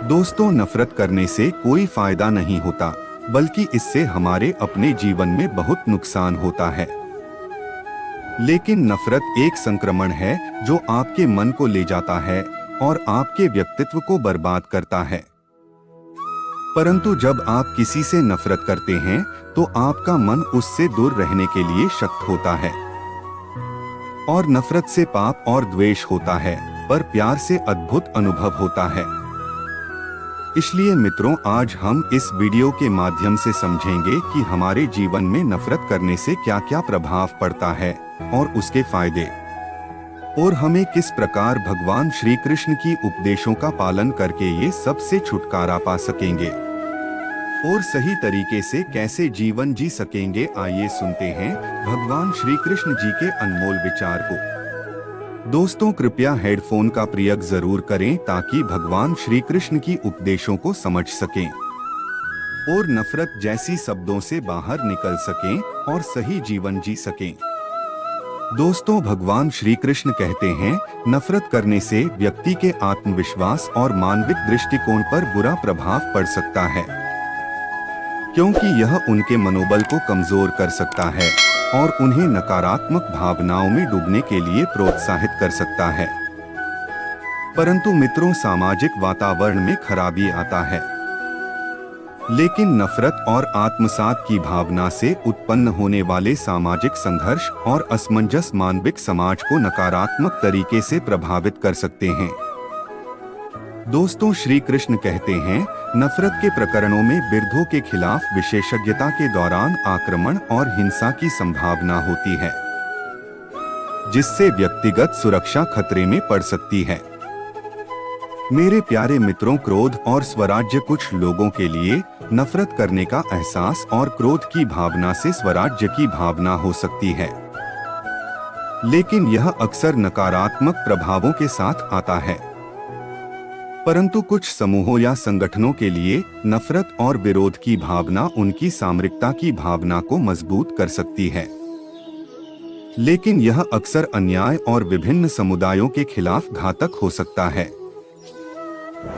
दोस्तों, नफरत करने से कोई फायदा नहीं होता, बल्कि इससे हमारे अपने जीवन में बहुत नुकसान होता है। लेकिन नफरत एक संक्रमण है जो आपके मन को ले जाता है और आपके व्यक्तित्व को बर्बाद करता है। परंतु जब आप किसी से नफरत करते हैं तो आपका मन उससे दूर रहने के लिए शक्त होता है। और नफरत से पाप और द्वेष होता है, पर प्यार से अद्भुत अनुभव होता है। इसलिए मित्रों, आज हम इस वीडियो के माध्यम से समझेंगे कि हमारे जीवन में नफरत करने से क्या क्या प्रभाव पड़ता है और उसके फायदे, और हमें किस प्रकार भगवान श्री कृष्ण की उपदेशों का पालन करके ये सबसे छुटकारा पा सकेंगे और सही तरीके से कैसे जीवन जी सकेंगे। आइए सुनते हैं भगवान श्री कृष्ण जी के अनमोल विचार को। दोस्तों, कृपया हेडफोन का प्रयोग जरूर करें ताकि भगवान श्री कृष्ण की उपदेशों को समझ सकें और नफरत जैसी शब्दों से बाहर निकल सकें और सही जीवन जी सकें। दोस्तों, भगवान श्री कृष्ण कहते हैं, नफरत करने से व्यक्ति के आत्मविश्वास और मानविक दृष्टिकोण पर बुरा प्रभाव पड़ सकता है, क्योंकि यह उनके मनोबल को कमजोर कर सकता है और उन्हें नकारात्मक भावनाओं में डूबने के लिए प्रोत्साहित कर सकता है। परंतु मित्रों, सामाजिक वातावरण में खराबी आता है, लेकिन नफरत और आत्मसात की भावना से उत्पन्न होने वाले सामाजिक संघर्ष और असमंजस मानविक समाज को नकारात्मक तरीके से प्रभावित कर सकते हैं। दोस्तों, श्री कृष्ण कहते हैं, नफरत के प्रकरणों में विरोधों के खिलाफ विशेषज्ञता के दौरान आक्रमण और हिंसा की संभावना होती है, जिससे व्यक्तिगत सुरक्षा खतरे में पड़ सकती है। मेरे प्यारे मित्रों, क्रोध और स्वराज्य कुछ लोगों के लिए नफरत करने का एहसास और क्रोध की भावना से स्वराज्य की भावना हो सकती है, लेकिन यह अक्सर नकारात्मक प्रभावों के साथ आता है। परंतु कुछ समूहों या संगठनों के लिए नफरत और विरोध की भावना उनकी सामरिकता की भावना को मजबूत कर सकती है, लेकिन यह अक्सर अन्याय और विभिन्न समुदायों के खिलाफ घातक हो सकता है।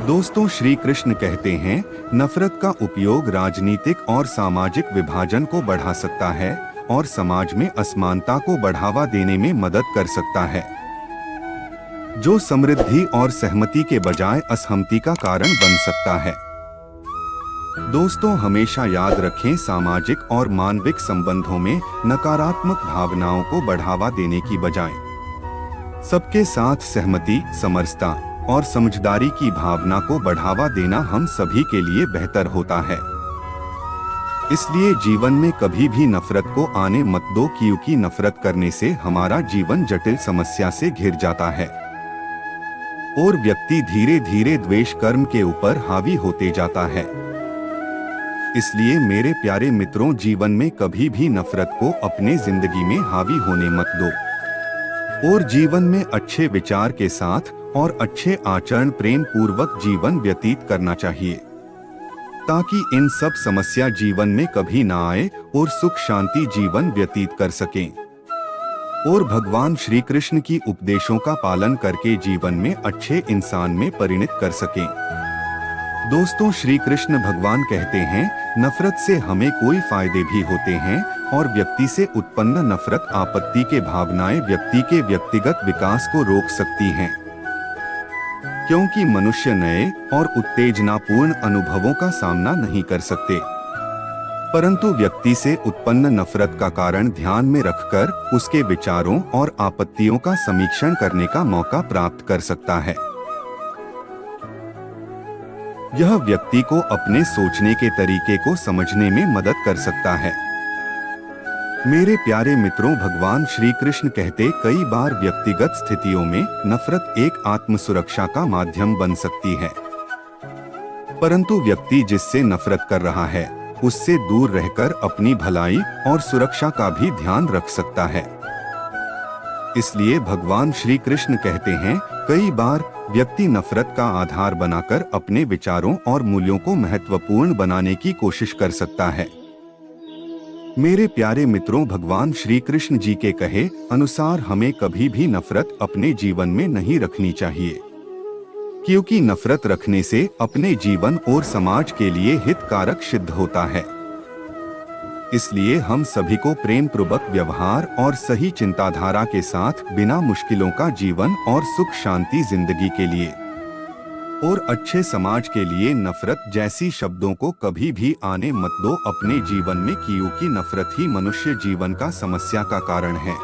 दोस्तों, श्री कृष्ण कहते हैं, नफरत का उपयोग राजनीतिक और सामाजिक विभाजन को बढ़ा सकता है और समाज में असमानता को बढ़ावा देने में मदद कर सकता है, जो समृद्धि और सहमति के बजाय असहमति का कारण बन सकता है। दोस्तों, हमेशा याद रखें, सामाजिक और मानविक संबंधों में नकारात्मक भावनाओं को बढ़ावा देने की बजाय सबके साथ सहमति, समरसता और समझदारी की भावना को बढ़ावा देना हम सभी के लिए बेहतर होता है। इसलिए जीवन में कभी भी नफरत को आने मत दो, क्योंकि नफरत करने से हमारा जीवन जटिल समस्या से घिर जाता है और व्यक्ति धीरे धीरे द्वेष कर्म के ऊपर हावी होते जाता है। इसलिए मेरे प्यारे मित्रों, जीवन में कभी भी नफरत को अपने जिंदगी में हावी होने मत दो और जीवन में अच्छे विचार के साथ और अच्छे आचरण प्रेम पूर्वक जीवन व्यतीत करना चाहिए, ताकि इन सब समस्या जीवन में कभी ना आए और सुख शांति जीवन व्यतीत कर सकें और भगवान श्री कृष्ण की उपदेशों का पालन करके जीवन में अच्छे इंसान में परिणत कर सकें। दोस्तों, श्री कृष्ण भगवान कहते हैं, नफरत से हमें कोई फायदे भी होते हैं और व्यक्ति से उत्पन्न नफरत आपत्ति के भावनाएं व्यक्ति के व्यक्तिगत विकास को रोक सकती हैं, क्योंकि मनुष्य नए और उत्तेजनापूर्ण अनुभवों का सामना नहीं कर सकते। परंतु व्यक्ति से उत्पन्न नफरत का कारण ध्यान में रखकर उसके विचारों और आपत्तियों का समीक्षण करने का मौका प्राप्त कर सकता है। यह व्यक्ति को अपने सोचने के तरीके को समझने में मदद कर सकता है। मेरे प्यारे मित्रों, भगवान श्री कृष्ण कहते, कई बार व्यक्तिगत स्थितियों में नफरत एक आत्म सुरक्षा का माध्यम बन सकती है, परंतु व्यक्ति जिससे नफरत कर रहा है उससे दूर रहकर अपनी भलाई और सुरक्षा का भी ध्यान रख सकता है। इसलिए भगवान श्री कृष्ण कहते हैं, कई बार व्यक्ति नफरत का आधार बनाकर अपने विचारों और मूल्यों को महत्वपूर्ण बनाने की कोशिश कर सकता है। मेरे प्यारे मित्रों, भगवान श्री कृष्ण जी के कहे अनुसार हमें कभी भी नफरत अपने जीवन में नहीं रखनी चाहिए, क्योंकि नफरत रखने से अपने जीवन और समाज के लिए हितकारक सिद्ध होता है। इसलिए हम सभी को प्रेम पूर्वक व्यवहार और सही चिंताधारा के साथ बिना मुश्किलों का जीवन और सुख शांति जिंदगी के लिए और अच्छे समाज के लिए नफरत जैसी शब्दों को कभी भी आने मत दो अपने जीवन में, क्योंकि नफरत ही मनुष्य जीवन का समस्या का कारण है।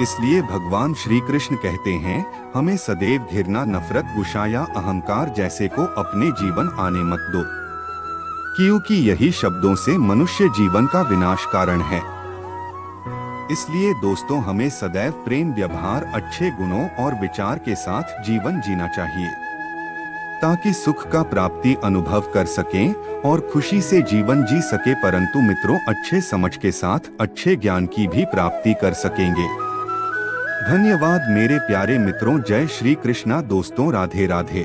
इसलिए भगवान श्री कृष्ण कहते हैं, हमें सदैव घृणा, नफरत, गुस्सा या अहंकार जैसे को अपने जीवन आने मत दो, क्योंकि यही शब्दों से मनुष्य जीवन का विनाश कारण है। इसलिए दोस्तों, हमें सदैव प्रेम, व्यवहार, अच्छे गुणों और विचार के साथ जीवन जीना चाहिए, ताकि सुख का प्राप्ति अनुभव कर सकें और खुशी से जीवन जी सके। परंतु मित्रों, अच्छे समझ के साथ अच्छे ज्ञान की भी प्राप्ति कर सकेंगे। धन्यवाद मेरे प्यारे मित्रों। जय श्री कृष्णा दोस्तों, राधे राधे।